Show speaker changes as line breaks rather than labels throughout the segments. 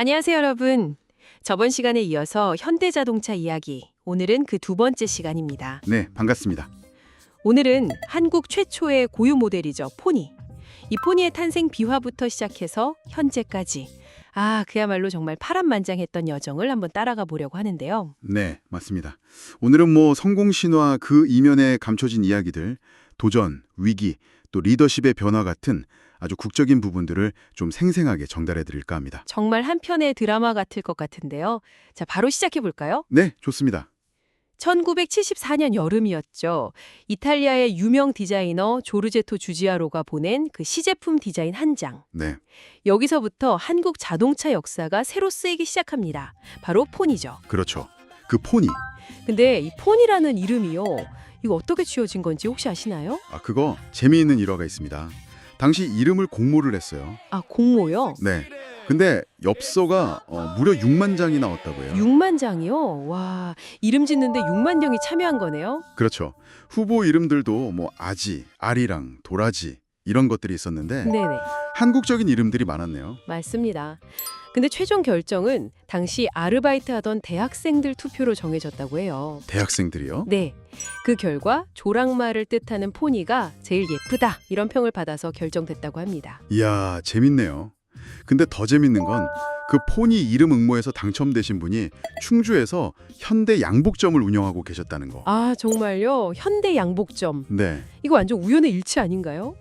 안녕하세요, 여러분. 저번 시간에 이어서 현대자동차 이야기. 오늘은 그 두 번째 시간입니다.
네, 반갑습니다.
오늘은 한국 최초의 고유 모델이죠, 포니. 이 포니의 탄생 비화부터 시작해서 현재까지. 그야말로 정말 파란만장했던 여정을 한번 따라가 보려고 하는데요.
네, 맞습니다. 오늘은 성공 신화 그 이면에 감춰진 이야기들, 도전, 위기, 또 리더십의 변화 같은 아주 국적인 부분들을 좀 생생하게 전달해 드릴까 합니다.
정말 한 편의 드라마 같을 것 같은데요. 자, 바로 시작해 볼까요?
네, 좋습니다.
1974년 여름이었죠. 이탈리아의 유명 디자이너 조르제토 주지아로가 보낸 그 시제품 디자인 한 장.
네,
여기서부터 한국 자동차 역사가 새로 쓰이기 시작합니다. 바로 폰이죠.
그렇죠. 그 포니.
근데 이 폰이라는 이름이요. 이거 어떻게 지어진 건지 혹시 아시나요?
그거 재미있는 일화가 있습니다. 당시 이름을 공모를 했어요.
공모요?
네. 근데 엽서가 무려 6만 장이 나왔다고 해요.
6만 장이요? 와, 이름 짓는데 6만 명이 참여한 거네요?
그렇죠. 후보 이름들도 아지, 아리랑, 도라지 이런 것들이 있었는데
네네,
한국적인 이름들이 많았네요.
맞습니다. 근데 최종 결정은 당시 아르바이트 하던 대학생들 투표로 정해졌다고 해요.
대학생들이요?
네, 그 결과 조랑말을 뜻하는 포니가 제일 예쁘다 이런 평을 받아서 결정됐다고 합니다.
이야, 재밌네요. 근데 더 재밌는 건 그 포니 이름 응모에서 당첨되신 분이 충주에서 현대 양복점을 운영하고 계셨다는 거.
정말요? 현대 양복점.
네,
이거 완전 우연의 일치 아닌가요?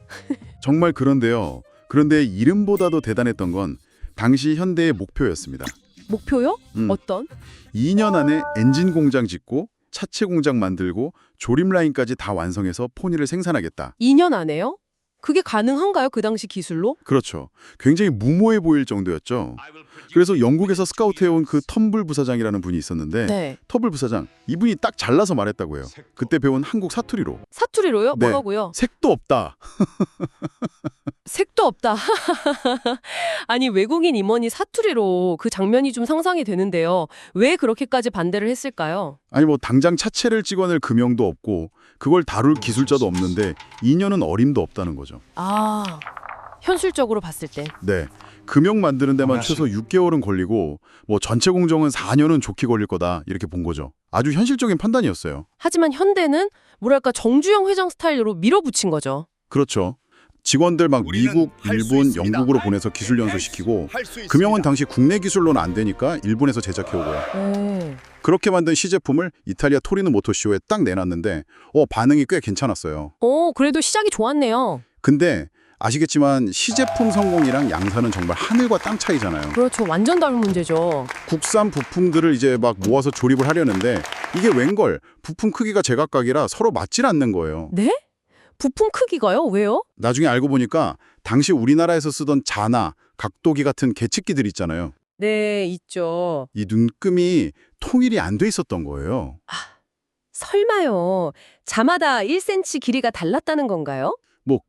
정말 그런데요. 그런데 이름보다도 대단했던 건 당시 현대의 목표였습니다.
목표요? 어떤?
2년 안에 엔진 공장 짓고 차체 공장 만들고 조립 라인까지 다 완성해서 포니를 생산하겠다.
2년 안에요? 그게 가능한가요? 그 당시 기술로?
그렇죠. 굉장히 무모해 보일 정도였죠. 그래서 영국에서 스카우트해온 그 텀블 부사장이라는 분이 있었는데
네.
터블 부사장, 이분이 딱 잘라서 말했다고 해요. 그때 배운 한국 사투리로.
사투리로요?
네.
뭐라고요?
색도 없다.
색도 없다. 아니, 외국인 임원이 사투리로 그 장면이 좀 상상이 되는데요. 왜 그렇게까지 반대를 했을까요?
아니 당장 차체를 찍어낼 금형도 없고 그걸 다룰 기술자도 없는데 2년은 어림도 없다는 거죠.
현실적으로 봤을 땐.
네. 금형 만드는 데만 최소 6개월은 걸리고 전체 공정은 4년은 좋게 걸릴 거다 이렇게 본 거죠. 아주 현실적인 판단이었어요.
하지만 현대는 뭐랄까 정주영 회장 스타일로 밀어붙인 거죠.
그렇죠. 직원들 미국, 일본, 영국으로 보내서 기술 연수시키고 금형은 당시 국내 기술로는 안 되니까 일본에서 제작해오고요. 그렇게 만든 시제품을 이탈리아 토리노 모터쇼에 딱 내놨는데 반응이 꽤 괜찮았어요.
그래도 시작이 좋았네요.
근데 아시겠지만 시제품 성공이랑 양산은 정말 하늘과 땅 차이잖아요.
그렇죠. 완전 다른 문제죠.
국산 부품들을 이제 모아서 조립을 하려는데 이게 웬걸 부품 크기가 제각각이라 서로 맞질 않는 거예요.
네? 부품 크기가요? 왜요?
나중에 알고 보니까 당시 우리나라에서 쓰던 자나 각도기 같은 계측기들 있잖아요.
네, 있죠.
이 눈금이 통일이 안 돼 있었던 거예요.
설마요. 자마다 1cm 길이가 달랐다는 건가요?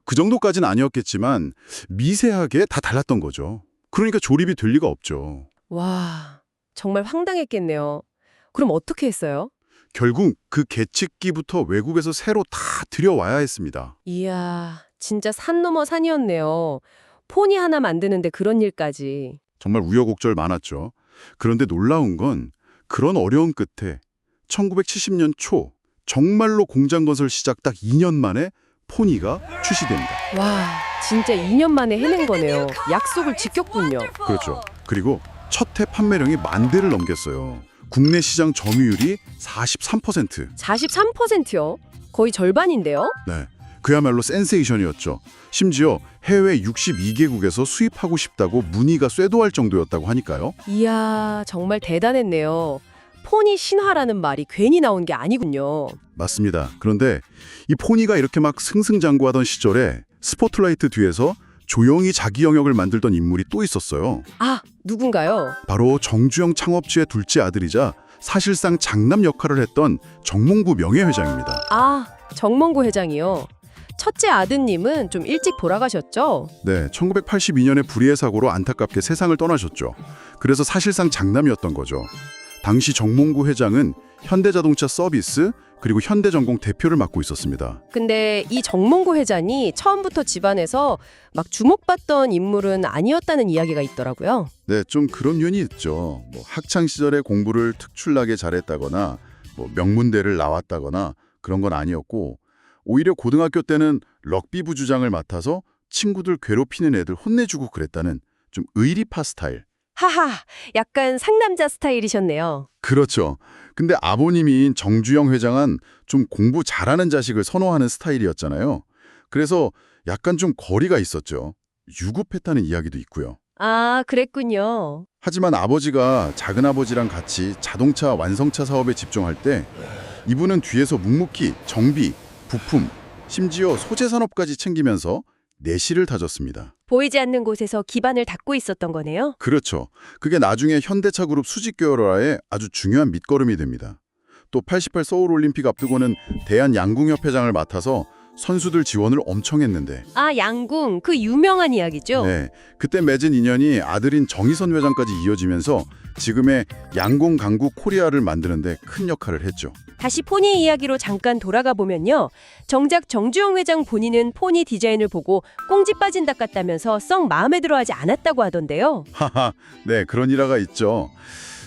그 정도까지는 아니었겠지만 미세하게 다 달랐던 거죠. 그러니까 조립이 될 리가 없죠.
와, 정말 황당했겠네요. 그럼 어떻게 했어요?
결국 그 계측기부터 외국에서 새로 다 들여와야 했습니다.
이야, 진짜 산 넘어 산이었네요. 폰이 하나 만드는데 그런 일까지.
정말 우여곡절 많았죠. 그런데 놀라운 건 그런 어려운 끝에 1970년 초 정말로 공장 건설 시작 딱 2년 만에 포니가 출시됩니다.
와, 진짜 2년 만에 해낸 거네요. 약속을 지켰군요.
그렇죠. 그리고 첫 해 판매량이 10,000대를 넘겼어요. 국내 시장 점유율이 43%.
43%요? 거의 절반인데요?
네, 그야말로 센세이션이었죠. 심지어 해외 62개국에서 수입하고 싶다고 문의가 쇄도할 정도였다고 하니까요.
이야, 정말 대단했네요. 폰이 신화라는 말이 괜히 나온 게 아니군요.
맞습니다. 그런데 이 포니가 이렇게 승승장구하던 시절에 스포트라이트 뒤에서 조용히 자기 영역을 만들던 인물이 또 있었어요.
누군가요?
바로 정주영 창업주의 둘째 아들이자 사실상 장남 역할을 했던 정몽구 명예회장입니다.
정몽구 회장이요. 첫째 아드님은 좀 일찍 돌아가셨죠?
네, 1982년에 불의의 사고로 안타깝게 세상을 떠나셨죠. 그래서 사실상 장남이었던 거죠. 당시 정몽구 회장은 현대자동차 서비스 그리고 현대전공 대표를 맡고 있었습니다.
근데 이 정몽구 회장이 처음부터 집안에서 막 주목받던 인물은 아니었다는 이야기가 있더라고요.
네, 좀 그런 면이 있죠. 뭐 학창 시절에 공부를 특출나게 잘했다거나 뭐 명문대를 나왔다거나 그런 건 아니었고 오히려 고등학교 때는 럭비부 주장을 맡아서 친구들 괴롭히는 애들 혼내주고 그랬다는 좀 의리파 스타일.
하하, 약간 상남자 스타일이셨네요.
그렇죠. 근데 아버님인 정주영 회장은 좀 공부 잘하는 자식을 선호하는 스타일이었잖아요. 그래서 약간 좀 거리가 있었죠. 유급했다는 이야기도 있고요.
아, 그랬군요.
하지만 아버지가 작은아버지랑 같이 자동차 완성차 사업에 집중할 때 이분은 뒤에서 묵묵히 정비, 부품, 심지어 소재 산업까지 챙기면서 내실을 다졌습니다.
보이지 않는 곳에서 기반을 닦고 있었던 거네요.
그렇죠. 그게 나중에 현대차 그룹 수직 계열화에 아주 중요한 밑거름이 됩니다. 또 88 서울올림픽 앞두고는 대한양궁협회장을 맡아서 선수들 지원을 엄청 했는데
아, 양궁, 그 유명한 이야기죠?
네, 그때 맺은 인연이 아들인 정희선 회장까지 이어지면서 지금의 양궁 강국 코리아를 만드는데 큰 역할을 했죠.
다시 포니 이야기로 잠깐 돌아가 보면요. 정작 정주영 회장 본인은 포니 디자인을 보고 꽁지 빠진다 같다면서 썩 마음에 들어하지 않았다고 하던데요.
하하, 네, 그런 일화가 있죠.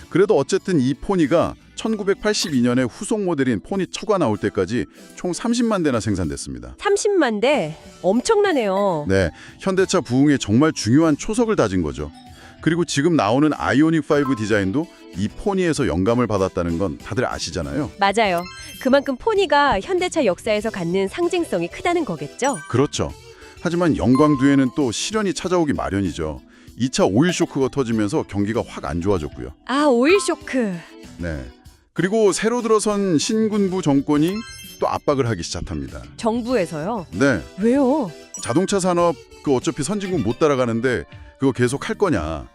그래도 어쨌든 이 포니가 1982년에 후속 모델인 포니 초가 나올 때까지 총 30만 대나 생산됐습니다.
30만 대? 엄청나네요.
네, 현대차 부흥에 정말 중요한 초석을 다진 거죠. 그리고 지금 나오는 아이오닉5 디자인도 이 포니에서 영감을 받았다는 건 다들 아시잖아요.
맞아요. 그만큼 포니가 현대차 역사에서 갖는 상징성이 크다는 거겠죠?
그렇죠. 하지만 영광 뒤에는 또 시련이 찾아오기 마련이죠. 2차 오일 쇼크가 터지면서 경기가 확 안 좋아졌고요.
아, 오일 쇼크.
네. 그리고 새로 들어선 신군부 정권이 또 압박을 하기 시작합니다.
정부에서요?
네.
왜요?
자동차 산업 어차피 선진국 못 따라가는데 그거 계속 할 거냐.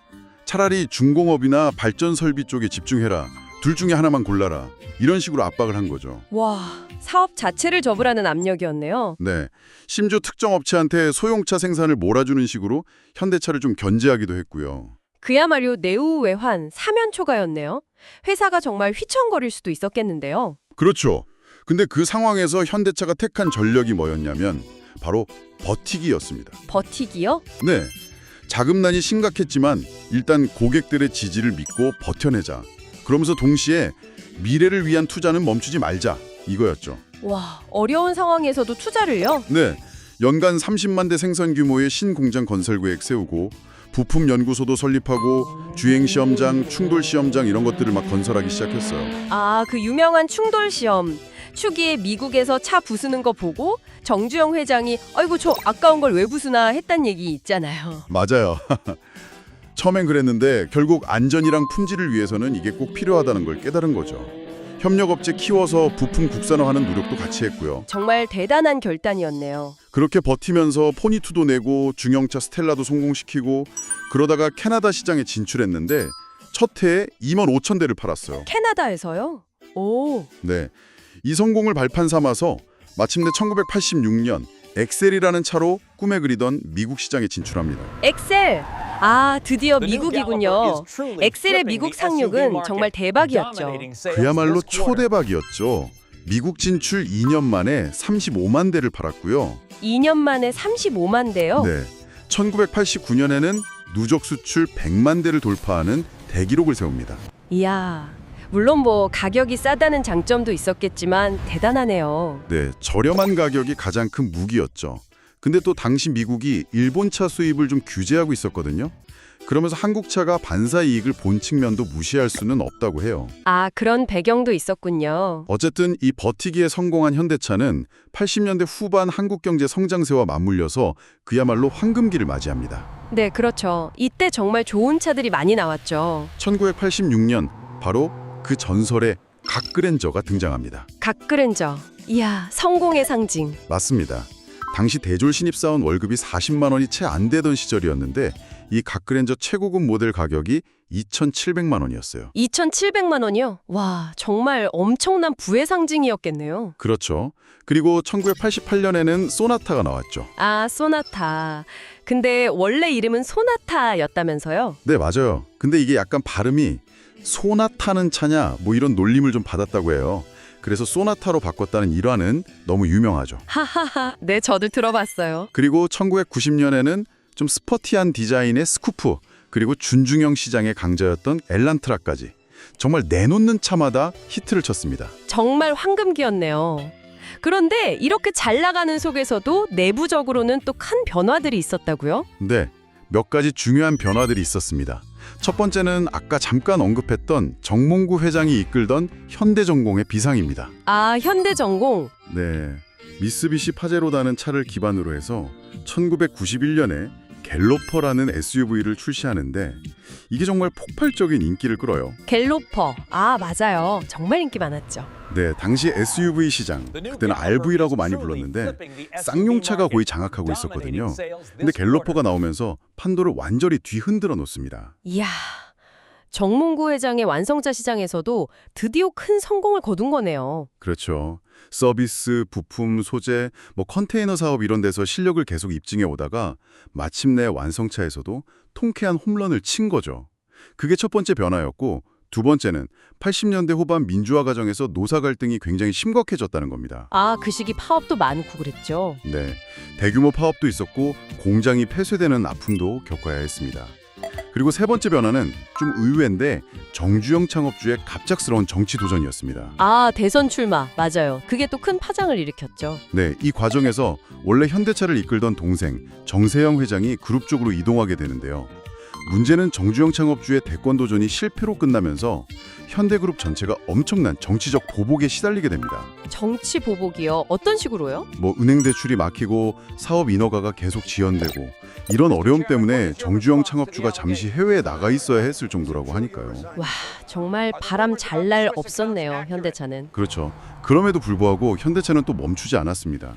차라리 중공업이나 발전 설비 쪽에 집중해라. 둘 중에 하나만 골라라. 이런 식으로 압박을 한 거죠.
와, 사업 자체를 접으라는 압력이었네요.
네. 심지어 특정 업체한테 소형차 생산을 몰아주는 식으로 현대차를 좀 견제하기도 했고요.
그야말로 내우외환, 사면초가였네요. 회사가 정말 휘청거릴 수도 있었겠는데요.
그렇죠. 근데 그 상황에서 현대차가 택한 전략이 뭐였냐면 바로 버티기였습니다.
버티기요?
네. 자금난이 심각했지만 일단 고객들의 지지를 믿고 버텨내자. 그러면서 동시에 미래를 위한 투자는 멈추지 말자. 이거였죠.
와, 어려운 상황에서도 투자를요?
네. 연간 30만 대 생산 규모의 신공장 건설 계획 세우고 부품 연구소도 설립하고 주행 시험장, 충돌 시험장 이런 것들을 막 건설하기 시작했어요.
아, 그 유명한 충돌 시험. 초기에 미국에서 차 부수는 거 보고 정주영 회장이 아이고 저 아까운 걸 왜 부수나 했단 얘기 있잖아요.
맞아요. 처음엔 그랬는데 결국 안전이랑 품질을 위해서는 이게 꼭 필요하다는 걸 깨달은 거죠. 협력업체 키워서 부품 국산화하는 노력도 같이 했고요.
정말 대단한 결단이었네요.
그렇게 버티면서 포니2도 내고 중형차 스텔라도 성공시키고 그러다가 캐나다 시장에 진출했는데 첫 해에 2만 5천 대를 팔았어요.
캐나다에서요? 오.
네, 이 성공을 발판 삼아서 마침내 1986년 엑셀이라는 차로 꿈에 그리던 미국 시장에 진출합니다.
엑셀! 아, 드디어 미국이군요. 엑셀의 미국 상륙은 정말 대박이었죠.
그야말로 초대박이었죠. 미국 진출 2년 만에 35만 대를 팔았고요.
2년 만에 35만 대요?
네, 1989년에는 누적 수출 100만 대를 돌파하는 대기록을 세웁니다.
이야, 물론 뭐 가격이 싸다는 장점도 있었겠지만 대단하네요.
네, 저렴한 가격이 가장 큰 무기였죠. 근데 또 당시 미국이 일본차 수입을 좀 규제하고 있었거든요. 그러면서 한국차가 반사 이익을 본 측면도 무시할 수는 없다고 해요.
아, 그런 배경도 있었군요.
어쨌든 이 버티기에 성공한 현대차는 80년대 후반 한국 경제 성장세와 맞물려서 그야말로 황금기를 맞이합니다.
네, 그렇죠. 이때 정말 좋은 차들이 많이 나왔죠.
1986년 바로 그 전설의 갓그랜저가 등장합니다.
갓그랜저. 이야, 성공의 상징.
맞습니다. 당시 대졸 신입사원 월급이 40만 원이 채 안 되던 시절이었는데 이 갓그랜저 최고급 모델 가격이 2,700만 원이었어요.
2,700만 원이요? 와, 정말 엄청난 부의 상징이었겠네요.
그렇죠. 그리고 1988년에는 소나타가 나왔죠.
아, 소나타. 근데 원래 이름은 소나타였다면서요?
네, 맞아요. 근데 이게 약간 발음이 소나타는 차냐 뭐 이런 놀림을 좀 받았다고 해요. 그래서 소나타로 바꿨다는 일화는 너무 유명하죠.
하하하, 네, 저도 들어봤어요.
그리고 1990년에는 좀 스포티한 디자인의 스쿠프, 그리고 준중형 시장의 강자였던 엘란트라까지 정말 내놓는 차마다 히트를 쳤습니다.
정말 황금기였네요. 그런데 이렇게 잘 나가는 속에서도 내부적으로는 또 큰 변화들이 있었다고요?
네, 몇 가지 중요한 변화들이 있었습니다. 첫 번째는 아까 잠깐 언급했던 정몽구 회장이 이끌던 현대전공의 비상입니다.
아, 현대전공.
네, 미쓰비시 파제로라는 차를 기반으로 해서 1991년에 갤로퍼라는 SUV를 출시하는데 이게 정말 폭발적인 인기를 끌어요.
갤로퍼. 아, 맞아요. 정말 인기 많았죠.
네, 당시 SUV 시장, 그때는 RV라고 많이 불렀는데 쌍용차가 거의 장악하고 있었거든요. 근데 갤로퍼가 나오면서 판도를 완전히 뒤흔들어 놓습니다.
이야, 정몽구 회장의 완성차 시장에서도 드디어 큰 성공을 거둔 거네요.
그렇죠. 서비스, 부품, 소재, 컨테이너 사업 이런 데서 실력을 계속 입증해 오다가 마침내 완성차에서도 통쾌한 홈런을 친 거죠. 그게 첫 번째 변화였고, 두 번째는 80년대 후반 민주화 과정에서 노사 갈등이 굉장히 심각해졌다는 겁니다.
아, 그 시기 파업도 많고 그랬죠.
네, 대규모 파업도 있었고 공장이 폐쇄되는 아픔도 겪어야 했습니다. 그리고 세 번째 변화는 좀 의외인데 정주영 창업주의 갑작스러운 정치 도전이었습니다.
아, 대선 출마. 맞아요. 그게 또 큰 파장을 일으켰죠.
네, 이 과정에서 원래 현대차를 이끌던 동생 정세영 회장이 그룹 쪽으로 이동하게 되는데요. 문제는 정주영 창업주의 대권 도전이 실패로 끝나면서 현대그룹 전체가 엄청난 정치적 보복에 시달리게 됩니다.
정치 보복이요? 어떤 식으로요?
은행 대출이 막히고 사업 인허가가 계속 지연되고 이런 어려움 때문에 정주영 창업주가 잠시 해외에 나가 있어야 했을 정도라고 하니까요.
와, 정말 바람 잘 날 없었네요, 현대차는.
그렇죠. 그럼에도 불구하고 현대차는 또 멈추지 않았습니다.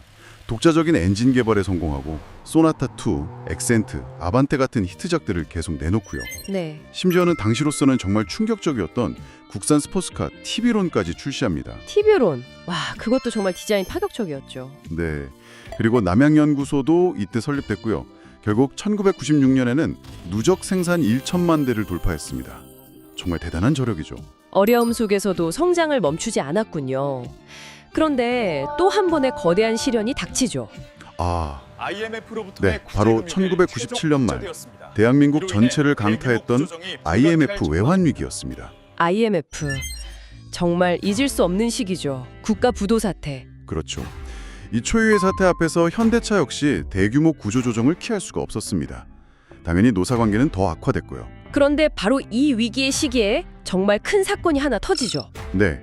독자적인 엔진 개발에 성공하고 소나타2, 엑센트, 아반떼 같은 히트작들을 계속 내놓고요.
네.
심지어는 당시로서는 정말 충격적이었던 국산 스포츠카 TV론까지 출시합니다.
TV론. 와, 그것도 정말 디자인 파격적이었죠.
네. 그리고 남양연구소도 이때 설립됐고요. 결국 1996년에는 누적 생산 1천만 대를 돌파했습니다. 정말 대단한 저력이죠.
어려움 속에서도 성장을 멈추지 않았군요. 그런데 또 한 번의 거대한 시련이 닥치죠.
네, 바로 1997년 말 대한민국 전체를 강타했던 IMF 외환 위기였습니다.
IMF. 정말 잊을 수 없는 시기죠. 국가 부도 사태.
그렇죠. 이 초유의 사태 앞에서 현대차 역시 대규모 구조조정을 피할 수가 없었습니다. 당연히 노사관계는 더 악화됐고요.
그런데 바로 이 위기의 시기에 정말 큰 사건이 하나 터지죠.
네,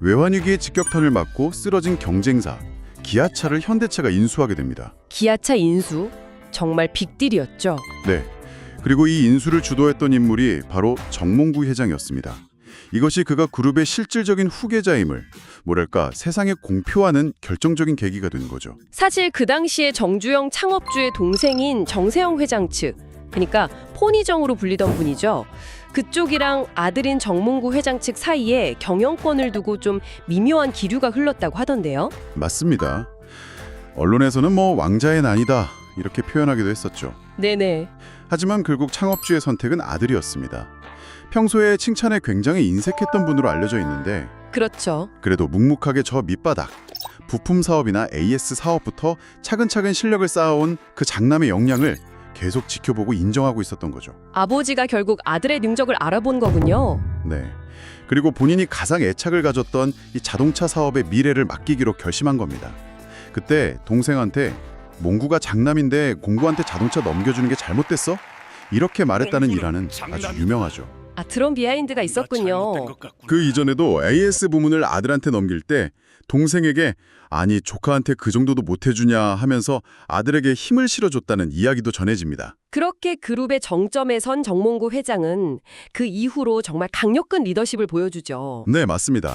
외환위기의 직격탄을 맞고 쓰러진 경쟁사 기아차를 현대차가 인수하게 됩니다.
기아차 인수. 정말 빅딜이었죠.
네, 그리고 이 인수를 주도했던 인물이 바로 정몽구 회장이었습니다. 이것이 그가 그룹의 실질적인 후계자임을 세상에 공표하는 결정적인 계기가 된 거죠.
사실 그 당시에 정주영 창업주의 동생인 정세영 회장 측, 그러니까 포니정으로 불리던 분이죠. 그쪽이랑 아들인 정몽구 회장 측 사이에 경영권을 두고 좀 미묘한 기류가 흘렀다고 하던데요.
맞습니다. 언론에서는 왕자의 난이다 이렇게 표현하기도 했었죠.
네네.
하지만 결국 창업주의 선택은 아들이었습니다. 평소에 칭찬에 굉장히 인색했던 분으로 알려져 있는데
그렇죠.
그래도 묵묵하게 저 밑바닥, 부품 사업이나 AS 사업부터 차근차근 실력을 쌓아온 그 장남의 역량을 계속 지켜보고 인정하고 있었던 거죠.
아버지가 결국 아들의 능력을 알아본 거군요.
네. 그리고 본인이 가장 애착을 가졌던 이 자동차 사업의 미래를 맡기기로 결심한 겁니다. 그때 동생한테 몽구가 장남인데 공구한테 자동차 넘겨주는 게 잘못됐어? 이렇게 말했다는 일화는 아주 유명하죠.
아, 드럼 비하인드가 있었군요.
그 이전에도 AS 부문을 아들한테 넘길 때 동생에게 아니 조카한테 그 정도도 못해주냐 하면서 아들에게 힘을 실어줬다는 이야기도 전해집니다.
그렇게 그룹의 정점에 선 정몽구 회장은 그 이후로 정말 강력한 리더십을 보여주죠.
네, 맞습니다.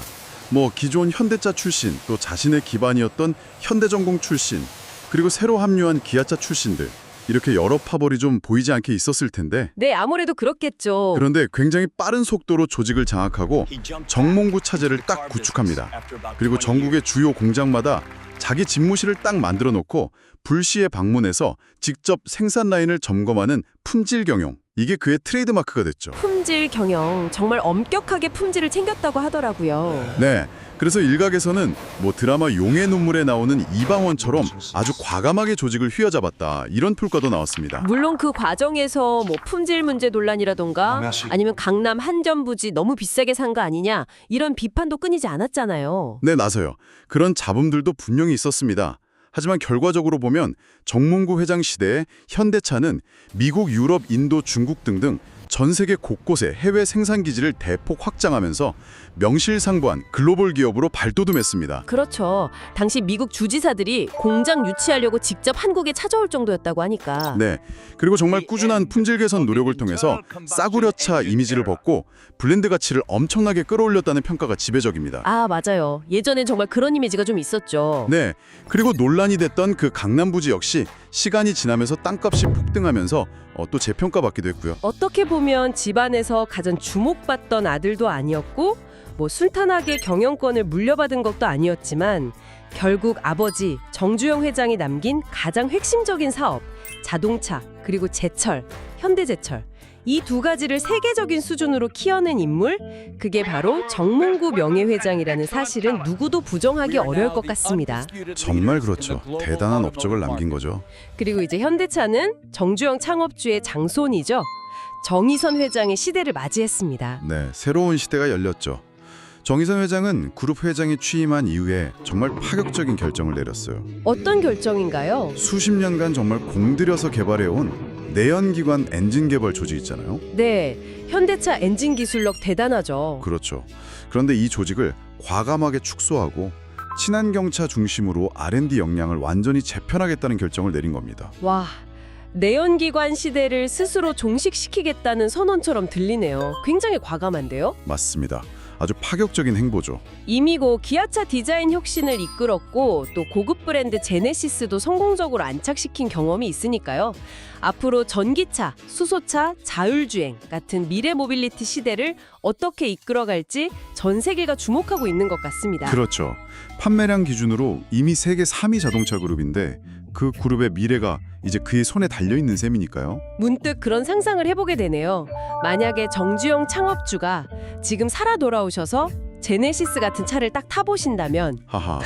기존 현대차 출신, 또 자신의 기반이었던 현대전공 출신, 그리고 새로 합류한 기아차 출신들, 이렇게 여러 파벌이 좀 보이지 않게 있었을 텐데
네, 아무래도 그렇겠죠.
그런데 굉장히 빠른 속도로 조직을 장악하고 정몽구 차제를 딱 구축합니다. 그리고 전국의 주요 공장마다 자기 집무실을 딱 만들어 놓고 불시에 방문해서 직접 생산 라인을 점검하는 품질 경영. 이게 그의 트레이드마크가 됐죠.
품질 경영, 정말 엄격하게 품질을 챙겼다고 하더라고요.
네. 그래서 일각에서는 뭐 드라마 용의 눈물에 나오는 이방원처럼 아주 과감하게 조직을 휘어잡았다. 이런 평가도 나왔습니다.
물론 그 과정에서 뭐 품질 문제 논란이라던가 아니면 강남 한전부지 너무 비싸게 산 거 아니냐 이런 비판도 끊이지 않았잖아요.
네, 나서요. 그런 잡음들도 분명히 있었습니다. 하지만 결과적으로 보면 정몽구 회장 시대에 현대차는 미국, 유럽, 인도, 중국 등등 전 세계 곳곳에 해외 생산 기지를 대폭 확장하면서 명실상부한 글로벌 기업으로 발돋움했습니다.
그렇죠. 당시 미국 주지사들이 공장 유치하려고 직접 한국에 찾아올 정도였다고 하니까.
네, 그리고 정말 꾸준한 품질 개선 노력을 통해서 싸구려차 이미지를 벗고 브랜드 가치를 엄청나게 끌어올렸다는 평가가 지배적입니다.
아, 맞아요. 예전엔 정말 그런 이미지가 좀 있었죠.
네, 그리고 논란이 됐던 그 강남 부지 역시 시간이 지나면서 땅값이 폭등하면서 또 재평가받기도 했고요.
어떻게 보면 집안에서 가장 주목받던 아들도 아니었고 뭐 순탄하게 경영권을 물려받은 것도 아니었지만 결국 아버지 정주영 회장이 남긴 가장 핵심적인 사업, 자동차 그리고 제철, 현대제철 이 두 가지를 세계적인 수준으로 키워낸 인물, 그게 바로 정몽구 명예회장이라는 사실은 누구도 부정하기 어려울 것 같습니다.
정말 그렇죠. 대단한 업적을 남긴 거죠.
그리고 이제 현대차는 정주영 창업주의 장손이죠. 정의선 회장의 시대를 맞이했습니다.
네, 새로운 시대가 열렸죠. 정의선 회장은 그룹 회장이 취임한 이후에 정말 파격적인 결정을 내렸어요.
어떤 결정인가요?
수십 년간 정말 공들여서 개발해온 내연기관 엔진 개발 조직 있잖아요.
네, 현대차 엔진 기술력 대단하죠.
그렇죠. 그런데 이 조직을 과감하게 축소하고 친환경차 중심으로 R&D 역량을 완전히 재편하겠다는 결정을 내린 겁니다.
와, 내연기관 시대를 스스로 종식시키겠다는 선언처럼 들리네요. 굉장히 과감한데요?
맞습니다. 아주 파격적인 행보죠.
이미 기아차 디자인 혁신을 이끌었고 또 고급 브랜드 제네시스도 성공적으로 안착시킨 경험이 있으니까요. 앞으로 전기차, 수소차, 자율주행 같은 미래 모빌리티 시대를 어떻게 이끌어갈지 전 세계가 주목하고 있는 것 같습니다.
그렇죠. 판매량 기준으로 이미 세계 3위 자동차 그룹인데 그 그룹의 미래가 이제 그의 손에 달려있는 셈이니까요.
문득 그런 상상을 해보게 되네요. 만약에 정주영 창업주가 지금 살아 돌아오셔서 제네시스 같은 차를 딱 타보신다면
하하.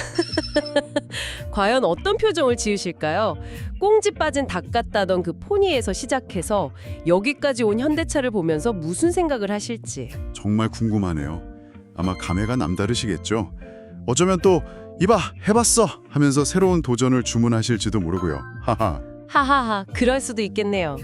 과연 어떤 표정을 지으실까요? 꽁지 빠진 닭 같다던 그 포니에서 시작해서 여기까지 온 현대차를 보면서 무슨 생각을 하실지.
정말 궁금하네요. 아마 감회가 남다르시겠죠. 어쩌면 또 이봐 해봤어 하면서 새로운 도전을 주문하실지도 모르고요. 하하.
하하하, 그럴 수도 있겠네요.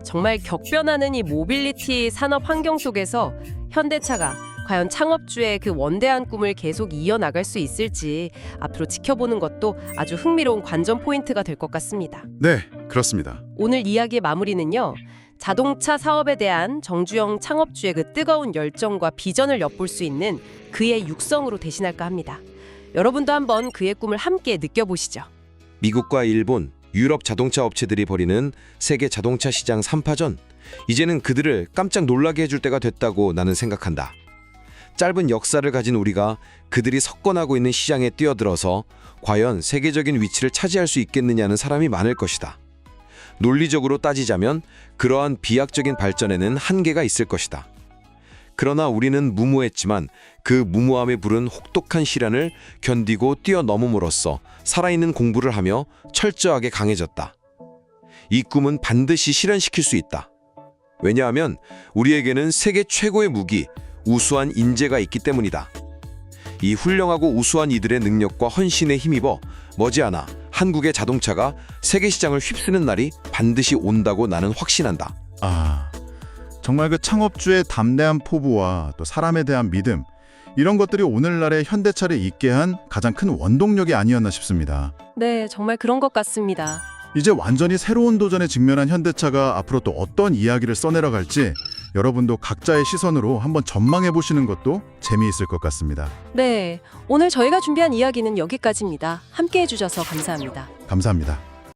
정말 격변하는 이 모빌리티 산업 환경 속에서 현대차가 과연 창업주의 그 원대한 꿈을 계속 이어나갈 수 있을지 앞으로 지켜보는 것도 아주 흥미로운 관전 포인트가 될 것 같습니다.
네, 그렇습니다.
오늘 이야기의 마무리는요. 자동차 사업에 대한 정주영 창업주의 그 뜨거운 열정과 비전을 엿볼 수 있는 그의 육성으로 대신할까 합니다. 여러분도 한번 그의 꿈을 함께 느껴보시죠.
미국과 일본, 유럽 자동차 업체들이 벌이는 세계 자동차 시장 3파전. 이제는 그들을 깜짝 놀라게 해줄 때가 됐다고 나는 생각한다. 짧은 역사를 가진 우리가 그들이 석권하고 있는 시장에 뛰어들어서 과연 세계적인 위치를 차지할 수 있겠느냐는 사람이 많을 것이다. 논리적으로 따지자면 그러한 비약적인 발전에는 한계가 있을 것이다. 그러나 우리는 무모했지만 그 무모함에 부른 혹독한 시련을 견디고 뛰어넘음으로써 살아있는 공부를 하며 철저하게 강해졌다. 이 꿈은 반드시 실현시킬 수 있다. 왜냐하면 우리에게는 세계 최고의 무기, 우수한 인재가 있기 때문이다. 이 훌륭하고 우수한 이들의 능력과 헌신에 힘입어 머지않아 한국의 자동차가 세계 시장을 휩쓰는 날이 반드시 온다고 나는 확신한다.
정말 그 창업주의 담대한 포부와 또 사람에 대한 믿음, 이런 것들이 오늘날의 현대차를 있게 한 가장 큰 원동력이 아니었나 싶습니다.
네, 정말 그런 것 같습니다.
이제 완전히 새로운 도전에 직면한 현대차가 앞으로 또 어떤 이야기를 써내려갈지 여러분도 각자의 시선으로 한번 전망해 보시는 것도 재미있을 것 같습니다.
네, 오늘 저희가 준비한 이야기는 여기까지입니다. 함께해 주셔서 감사합니다.
감사합니다.